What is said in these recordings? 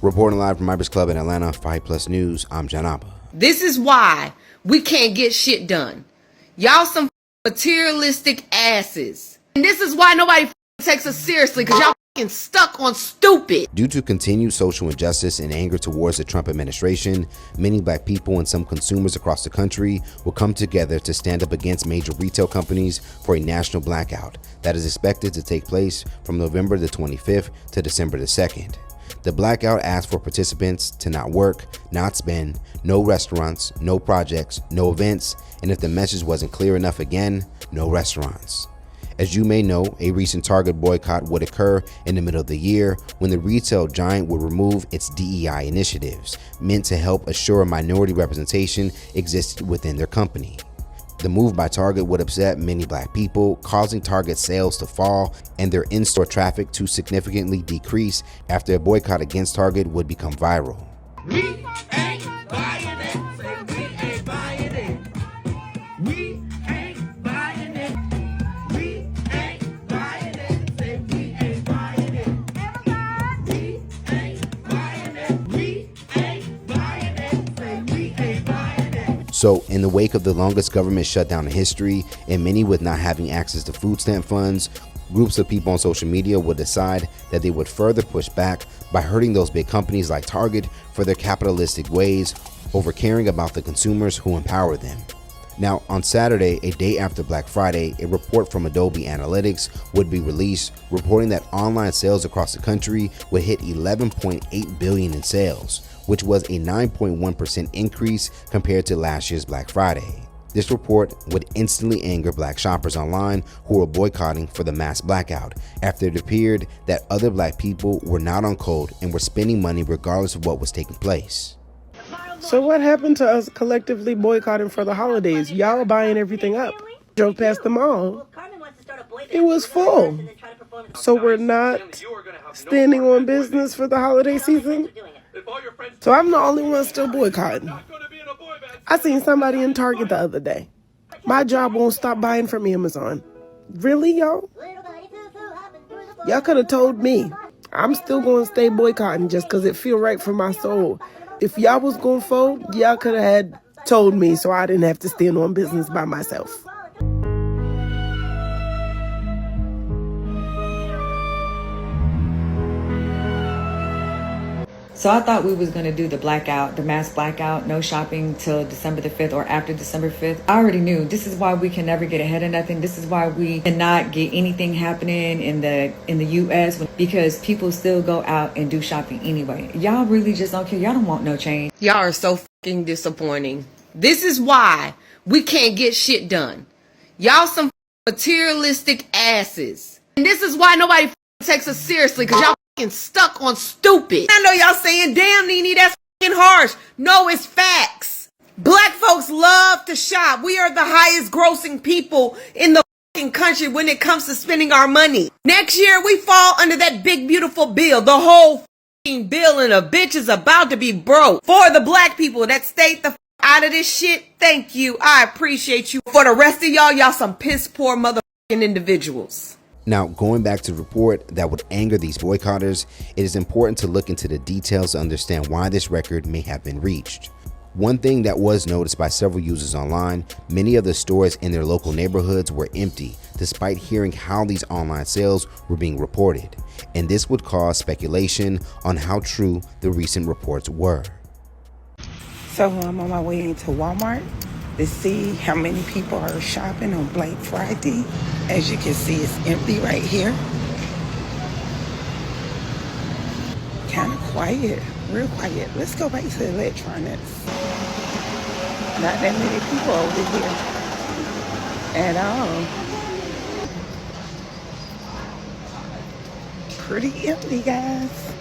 Reporting live from Ibis Club in Atlanta, 5 Plus News, I'm John Abba. This is why we can't get shit done. Y'all some materialistic asses. And this is why nobody takes us seriously, because y'all stuck on stupid. Due to continued social injustice and anger towards the Trump administration, many black people and some consumers across the country will come together to stand up against major retail companies for a national blackout that is expected to take place from November the 25th to December the 2nd. The blackout asks for participants to not work, not spend, no restaurants, no projects, no events, and if the message wasn't clear enough again, no restaurants. As you may know, a recent Target boycott would occur in the middle of the year when the retail giant would remove its DEI initiatives, meant to help assure minority representation existed within their company. The move by Target would upset many black people, causing Target sales to fall and their in-store traffic to significantly decrease after a boycott against Target would become viral. We ain't buying it. We ain't buying it. We ain't buying it. We ain't buying it. Say we ain't buying it. We ain't buying it. We ain't buying it. Say we ain't buying it. So, in the wake of the longest government shutdown in history, and many with not having access to food stamp funds, groups of people on social media would decide that they would further push back by hurting those big companies like Target for their capitalistic ways over caring about the consumers who empower them. Now, on Saturday, a day after Black Friday, a report from Adobe Analytics would be released reporting that online sales across the country would hit 11.8 billion in sales, which was a 9.1% increase compared to last year's Black Friday. This report would instantly anger black shoppers online who were boycotting for the mass blackout after it appeared that other black people were not on code and were spending money regardless of what was taking place. So what happened to us collectively boycotting for the holidays? Y'all buying everything up. Drove past the mall. It was full. So we're not standing on business for the holiday season? So I'm the only one still boycotting. I seen somebody in Target the other day. My job won't stop buying from Amazon. Really, y'all? Y'all could have told me. I'm still going to stay boycotting just because it feel right for my soul. If y'all was going to fold, y'all could have had told me so I didn't have to stand on business by myself. So I thought we was going to do the blackout, the mass blackout, no shopping till December the 5th or after December 5th. I already knew this is why we can never get ahead of nothing. This is why we cannot get anything happening in the US because people still go out and do shopping anyway. Y'all really just don't care. Y'all don't want no change. Y'all are so fucking disappointing. This is why we can't get shit done. Y'all some materialistic asses. And this is why nobody takes us seriously, because y'all stuck on stupid. I know y'all saying, damn, Nene, that's harsh. No, it's facts. Black folks love to shop. We are the highest grossing people in the country when it comes to spending our money. Next year, we fall under that big, beautiful bill. The whole bill, and a bitch is about to be broke. For the black people that stayed the out of this shit, thank you. I appreciate you. For the rest of y'all, y'all some piss poor motherfucking individuals. Now, going back to the report that would anger these boycotters, it is important to look into the details to understand why this record may have been reached. One thing that was noticed by several users online, many of the stores in their local neighborhoods were empty, despite hearing how these online sales were being reported. And this would cause speculation on how true the recent reports were. So I'm on my way into Walmart to see how many people are shopping on Black Friday. As you can see, it's empty right here. Kind of quiet, real quiet. Let's go back to electronics. Not that many people over here at all. Pretty empty, guys.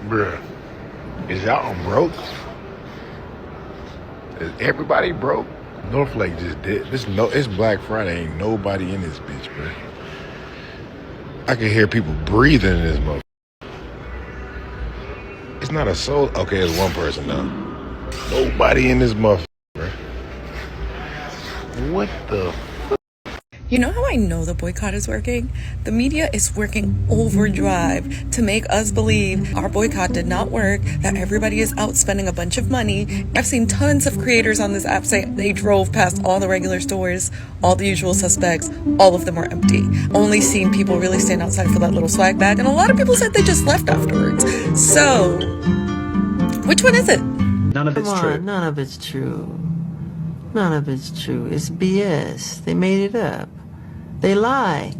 Bruh, is y'all broke? Is everybody broke? Northlake just did. It's Black Friday. Ain't nobody in this bitch, bro. I can hear people breathing in this motherfucker. It's not a soul. Okay, it's one person though. Nobody in this motherfucker, bro. What the? You know how I know the boycott is working? The media is working overdrive to make us believe our boycott did not work, that everybody is out spending a bunch of money. I've seen tons of creators on this app say they drove past all the regular stores, all the usual suspects, all of them were empty. Only seen people really stand outside for that little swag bag, and a lot of people said they just left afterwards. So, which one is it? None of it's true. None of it's true. None of it's true. It's BS. They made it up. They lie.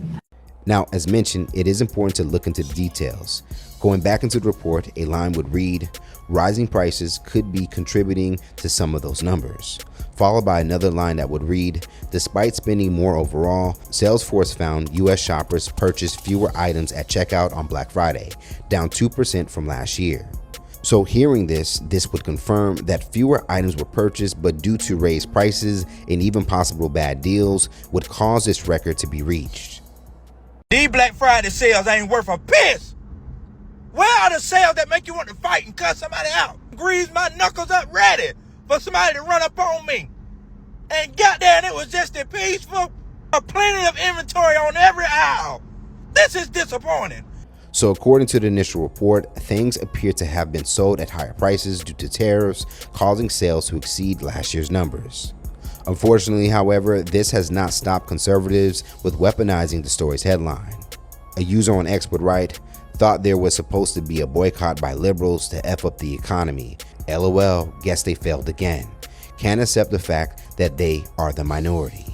Now, as mentioned, it is important to look into the details. Going back into the report, a line would read, rising prices could be contributing to some of those numbers, followed by another line that would read, despite spending more overall, Salesforce found U.S. shoppers purchased fewer items at checkout on Black Friday, down 2% from last year. So hearing this would confirm that fewer items were purchased, but due to raised prices and even possible bad deals would cause this record to be reached. These Black Friday sales ain't worth a piss. Where are the sales that make you want to fight and cut somebody out? Grease my knuckles up ready for somebody to run up on me. And goddamn, it was just a peaceful, plenty of inventory on every aisle. This is disappointing. So according to the initial report, things appear to have been sold at higher prices due to tariffs, causing sales to exceed last year's numbers. Unfortunately, however, this has not stopped conservatives with weaponizing the story's headline. A user on X would write, thought there was supposed to be a boycott by liberals to F up the economy. LOL, guess they failed again. Can't accept the fact that they are the minority.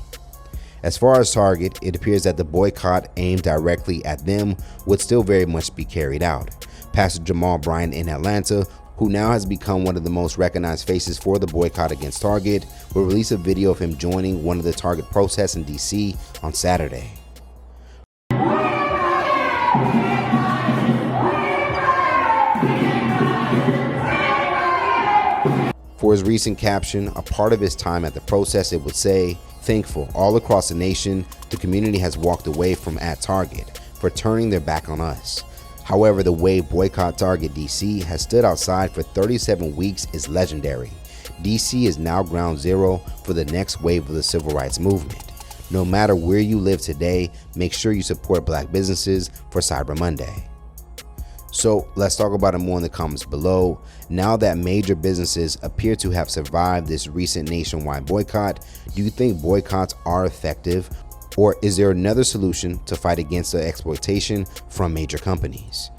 As far as Target, it appears that the boycott aimed directly at them would still very much be carried out. Pastor Jamal Bryant in Atlanta, who now has become one of the most recognized faces for the boycott against Target, will release a video of him joining one of the Target protests in DC on Saturday. For his recent caption, a part of his time at the protest, it would say, thankful all across the nation, the community has walked away from at Target for turning their back on us. However, the way Boycott Target DC has stood outside for 37 weeks is legendary. DC is now ground zero for the next wave of the civil rights movement. No matter where you live today, make sure you support Black businesses for Cyber Monday. So let's talk about it more in the comments below. Now that major businesses appear to have survived this recent nationwide boycott, do you think boycotts are effective, or is there another solution to fight against the exploitation from major companies?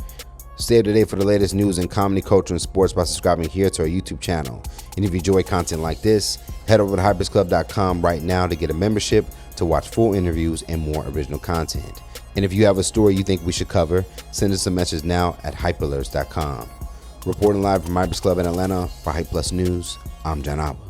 Stay up to date for the latest news in comedy, culture, and sports by subscribing here to our YouTube channel. And if you enjoy content like this, head over to hypersclub.com right now to get a membership to watch full interviews and more original content. And if you have a story you think we should cover, send us a message now at hypealerts.com. Reporting live from Hypers Club in Atlanta for Hype Plus News, I'm John Abba.